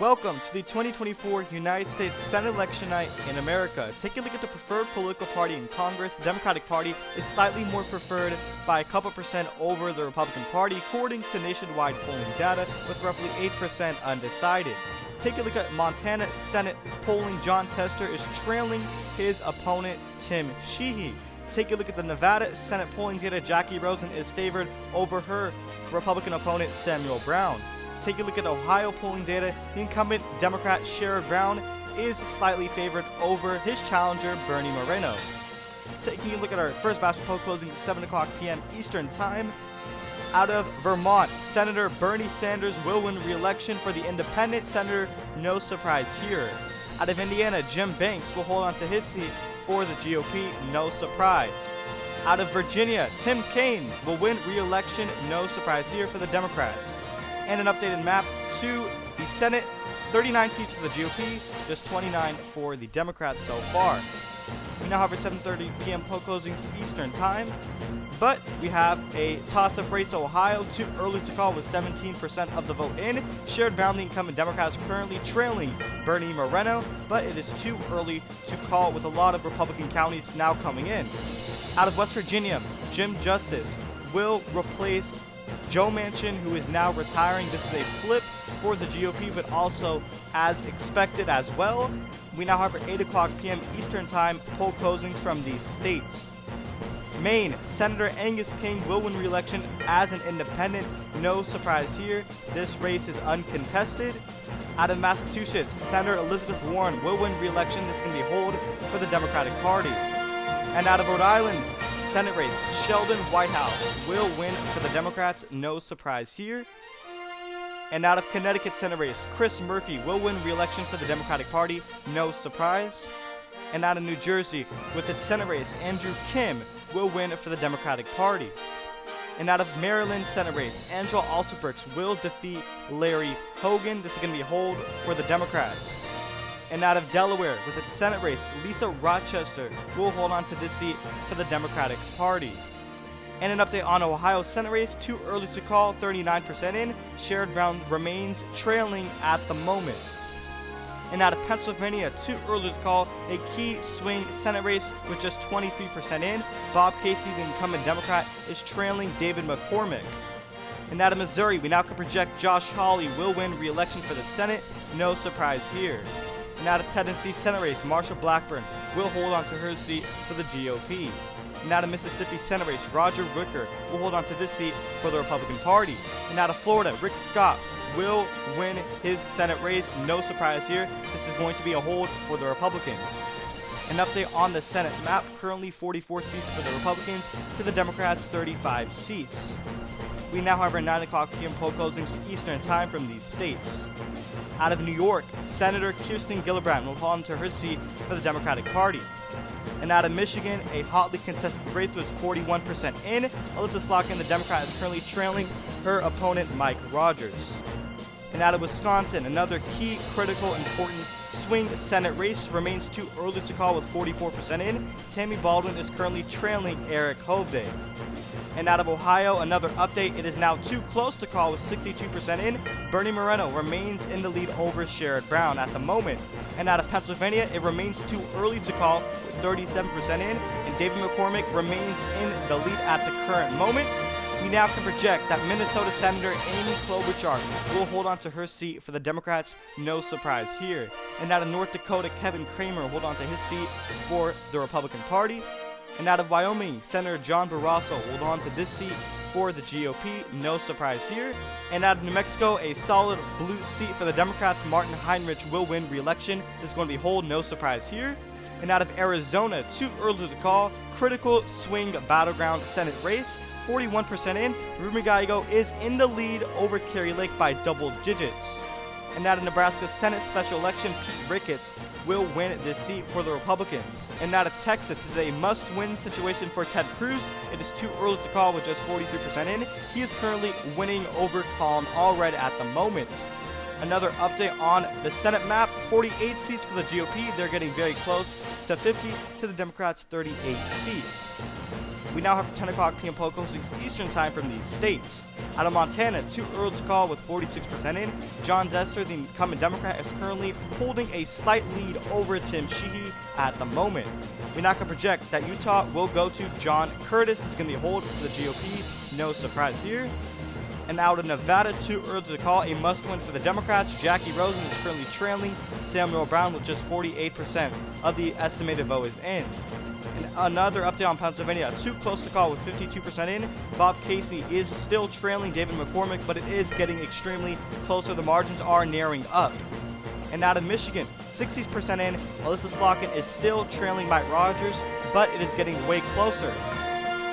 Welcome to the 2024 United States Senate election night in America. Take a look at the preferred political party in Congress. The Democratic Party is slightly more preferred by a couple percent over the Republican Party, according to nationwide polling data, with roughly 8% undecided. Take a look at Montana Senate polling. Jon Tester is trailing his opponent, Tim Sheehy. Take a look at the Nevada Senate polling data. Jackie Rosen is favored over her Republican opponent, Samuel Brown. Take a look at Ohio polling data. The incumbent Democrat Sherrod Brown is slightly favored over his challenger Bernie Moreno. Taking a look at our first batch of poll closing at 7 o'clock p.m. Eastern Time. Out of Vermont, Senator Bernie Sanders will win re-election for the independent senator. No surprise here. Out of Indiana, Jim Banks will hold on to his seat for the GOP. No surprise. Out of Virginia, Tim Kaine will win re-election. No surprise here for the Democrats. And an updated map to the Senate, 39 seats for the GOP, just 29 for the Democrats so far. We now have our 7:30 p.m. poll closings Eastern Time, but we have a toss-up race. Ohio, too early to call with 17% of the vote in. Sherrod Brown, the incumbent Democrat, is currently trailing Bernie Moreno, but it is too early to call with a lot of Republican counties now coming in. Out of West Virginia, Jim Justice will replace Joe Manchin, who is now retiring. This is a flip for the GOP, but also as expected as well. We now have our 8 o'clock p.m. Eastern Time poll closings from these states. Maine, Senator Angus King will win re-election as an independent. No surprise here. This race is uncontested. Out of Massachusetts, Senator Elizabeth Warren will win re-election. This can be hold for the Democratic Party. And out of Rhode Island, Senate race, Sheldon Whitehouse will win for the Democrats. No surprise here. And out of Connecticut Senate race, Chris Murphy will win re-election for the Democratic Party. No surprise. And out of New Jersey, with its Senate race, Andrew Kim will win for the Democratic Party. And out of Maryland Senate race, Angela Alsobrooks will defeat Larry Hogan. This is going to be a hold for the Democrats. And out of Delaware, with its Senate race, Lisa Rochester will hold on to this seat for the Democratic Party. And an update on Ohio Senate race, too early to call, 39% in. Sherrod Brown remains trailing at the moment. And out of Pennsylvania, too early to call, a key swing Senate race with just 23% in. Bob Casey, the incumbent Democrat, is trailing David McCormick. And out of Missouri, we now can project Josh Hawley will win re-election for the Senate. No surprise here. And out of Tennessee Senate race, Marsha Blackburn will hold on to her seat for the GOP. And out of Mississippi Senate race, Roger Wicker will hold on to this seat for the Republican Party. And out of Florida, Rick Scott will win his Senate race. No surprise here. This is going to be a hold for the Republicans. An update on the Senate map, currently 44 seats for the Republicans to the Democrats, 35 seats. We now have our 9 o'clock p.m. poll closings Eastern Time from these states. Out of New York, Senator Kirsten Gillibrand will hold on to her seat for the Democratic Party. And out of Michigan, a hotly contested race with 41% in. Alyssa Slotkin, the Democrat, is currently trailing her opponent, Mike Rogers. And out of Wisconsin, another key, critical, important swing Senate race remains too early to call with 44% in. Tammy Baldwin is currently trailing Eric Hovde. And out of Ohio, another update. It is now too close to call with 62% in. Bernie Moreno remains in the lead over Sherrod Brown at the moment. And out of Pennsylvania, it remains too early to call with 37% in. And David McCormick remains in the lead at the current moment. We now can project that Minnesota Senator Amy Klobuchar will hold on to her seat for the Democrats. No surprise here. And out of North Dakota, Kevin Cramer will hold on to his seat for the Republican Party. And out of Wyoming, Senator John Barrasso will hold on to this seat for the GOP. No surprise here. And out of New Mexico, a solid blue seat for the Democrats. Martin Heinrich will win re-election. This is going to be hold. No surprise here. And out of Arizona, too early to call, critical swing battleground Senate race. 41% in. Ruben Gallego is in the lead over Kerry Lake by double digits. And out of Nebraska Senate special election, Pete Ricketts will win this seat for the Republicans. And out of Texas is a must-win situation for Ted Cruz. It is too early to call with just 43% in. He is currently winning over Colin Allred at the moment. Another update on the Senate map, 48 seats for the GOP. They're getting very close to 50 to the Democrats' 38 seats. We now have 10 o'clock p.m. poll closings Eastern time from these states. Out of Montana, too early to call with 46% in. Jon Tester, the incumbent Democrat, is currently holding a slight lead over Tim Sheehy at the moment. We now can project that Utah will go to John Curtis. This is going to be a hold for the GOP. No surprise here. And out of Nevada, too early to call, a must-win for the Democrats. Jackie Rosen is currently trailing Samuel Brown with just 48% of the estimated vote is in. And another update on Pennsylvania, too close to call with 52% in. Bob Casey is still trailing David McCormick, but it is getting extremely closer. The margins are narrowing up. And out of Michigan, 60% in. Alyssa Slotkin is still trailing Mike Rogers, but it is getting way closer.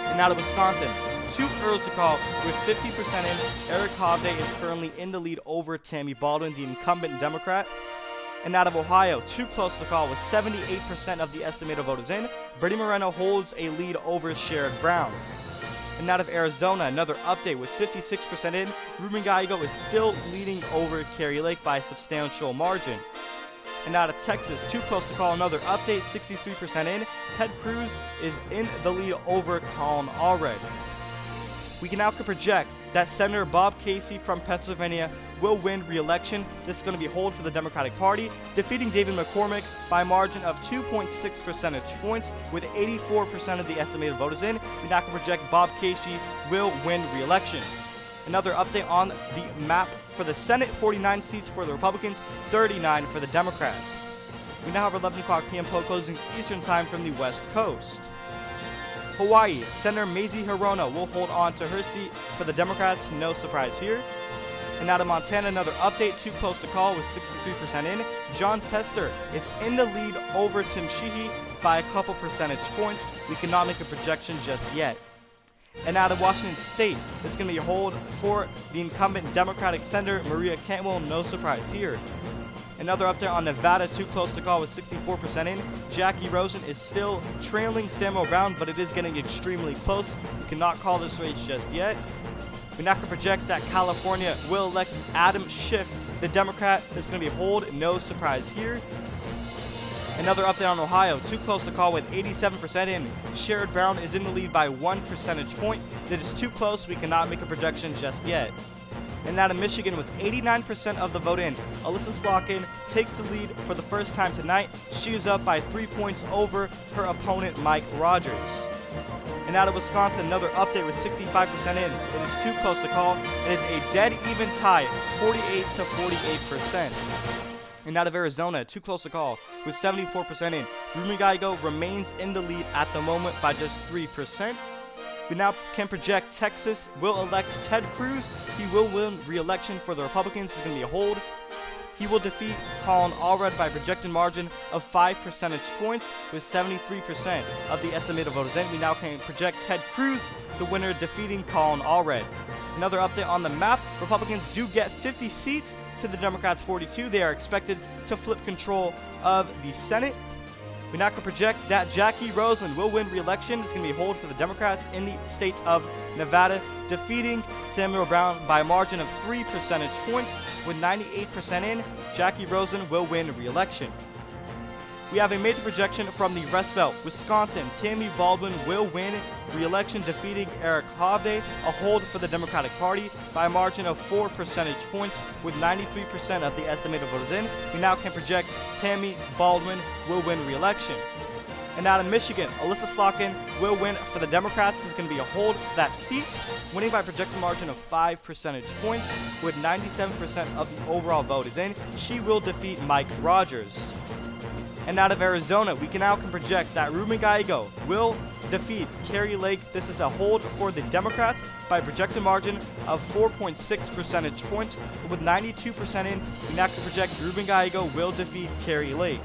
And out of Wisconsin, too early to call with 50% in. Eric Hovde is currently in the lead over Tammy Baldwin, the incumbent Democrat. And out of Ohio, too close to call with 78% of the estimated vote is in. Bernie Moreno holds a lead over Sherrod Brown. And out of Arizona, another update with 56% in. Ruben Gallego is still leading over Kari Lake by a substantial margin. And out of Texas, too close to call, another update, 63% in. Ted Cruz is in the lead over Colin Allred. We can now project that Senator Bob Casey from Pennsylvania will win re-election. This is going to be a hold for the Democratic Party, defeating David McCormick by a margin of 2.6 percentage points with 84% of the estimated voters in. We now can project Bob Casey will win re-election. Another update on the map for the Senate, 49 seats for the Republicans, 39 for the Democrats. We now have 11 o'clock p.m. poll closings Eastern time from the West Coast. Hawaii, Senator Mazie Hirono will hold on to her seat for the Democrats, no surprise here. And out of Montana, another update, too close to call with 63% in. Jon Tester is in the lead over Tim Sheehy by a couple percentage points. We cannot make a projection just yet. And out of Washington State, this is going to be a hold for the incumbent Democratic Senator Maria Cantwell, no surprise here. Another update on Nevada, too close to call with 64% in. Jackie Rosen is still trailing Samuel Brown, but it is getting extremely close. We cannot call this race just yet. We now can project that California will elect Adam Schiff, the Democrat. This is going to be a hold, no surprise here. Another update on Ohio, too close to call with 87% in. Sherrod Brown is in the lead by 1 percentage point. That is too close, we cannot make a projection just yet. And out of Michigan with 89% of the vote in, Alyssa Slotkin takes the lead for the first time tonight. She is up by 3 points over her opponent Mike Rogers. And out of Wisconsin, another update with 65% in. It is too close to call. It is a dead even tie, 48 to 48%. And out of Arizona, too close to call, with 74% in. Ruben Gallego remains in the lead at the moment by just 3%. We now can project Texas will elect Ted Cruz. He will win re-election for the Republicans. It's going to be a hold. He will defeat Colin Allred by a projected margin of 5 percentage points with 73% of the estimated voters in. We now can project Ted Cruz, the winner, defeating Colin Allred. Another update on the map, Republicans do get 50 seats to the Democrats' 42. They are expected to flip control of the Senate. We now can project that Jackie Rosen will win re-election. It's going to be a hold for the Democrats in the state of Nevada, defeating Samuel Brown by a margin of 3 percentage points with 98% in. Jackie Rosen will win re-election. We have a major projection from the Rust Belt. Wisconsin, Tammy Baldwin will win re-election, defeating Eric Hovde, a hold for the Democratic Party by a margin of 4 percentage points with 93% of the estimated voters in. We now can project Tammy Baldwin will win re-election. And out of Michigan, Alyssa Slotkin will win for the Democrats. This is going to be a hold for that seat, winning by a projected margin of 5 percentage points with 97% of the overall vote is in. She will defeat Mike Rogers. And out of Arizona, we can now project that Ruben Gallego will defeat Kari Lake. This is a hold for the Democrats by a projected margin of 4.6 percentage points. With 92% in, we now can project Ruben Gallego will defeat Kari Lake.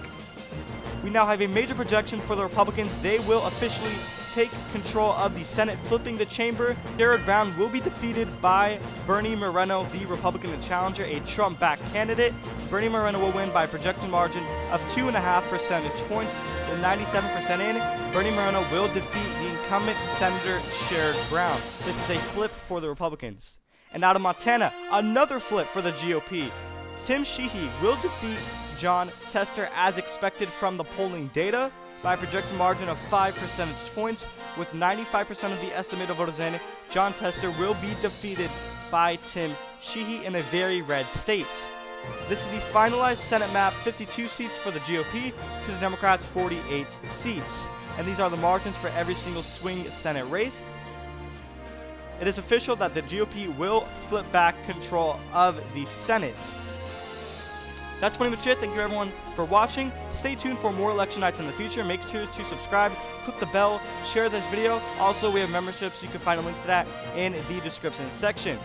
We now have a major projection for the Republicans. They will officially take control of the Senate, flipping the chamber. Sherrod Brown will be defeated by Bernie Moreno, the Republican challenger, a Trump-backed candidate. Bernie Moreno will win by a projected margin of 2.5 percentage points. With 97% in, Bernie Moreno will defeat the incumbent Senator Sherrod Brown. This is a flip for the Republicans. And out of Montana, another flip for the GOP. Tim Sheehy will defeat Jon Tester as expected from the polling data. by a projected margin of 5 percentage points. With 95% of the estimated voters in, Jon Tester will be defeated by Tim Sheehy in a very red state. This is the finalized Senate map, 52 seats for the GOP to the Democrats' 48 seats. And these are the margins for every single swing Senate race. It is official that the GOP will flip back control of the Senate. That's pretty much it. Thank you everyone for watching. Stay tuned for more election nights in the future. Make sure to subscribe, click the bell, share this video. Also, we have memberships. You can find a link to that in the description section.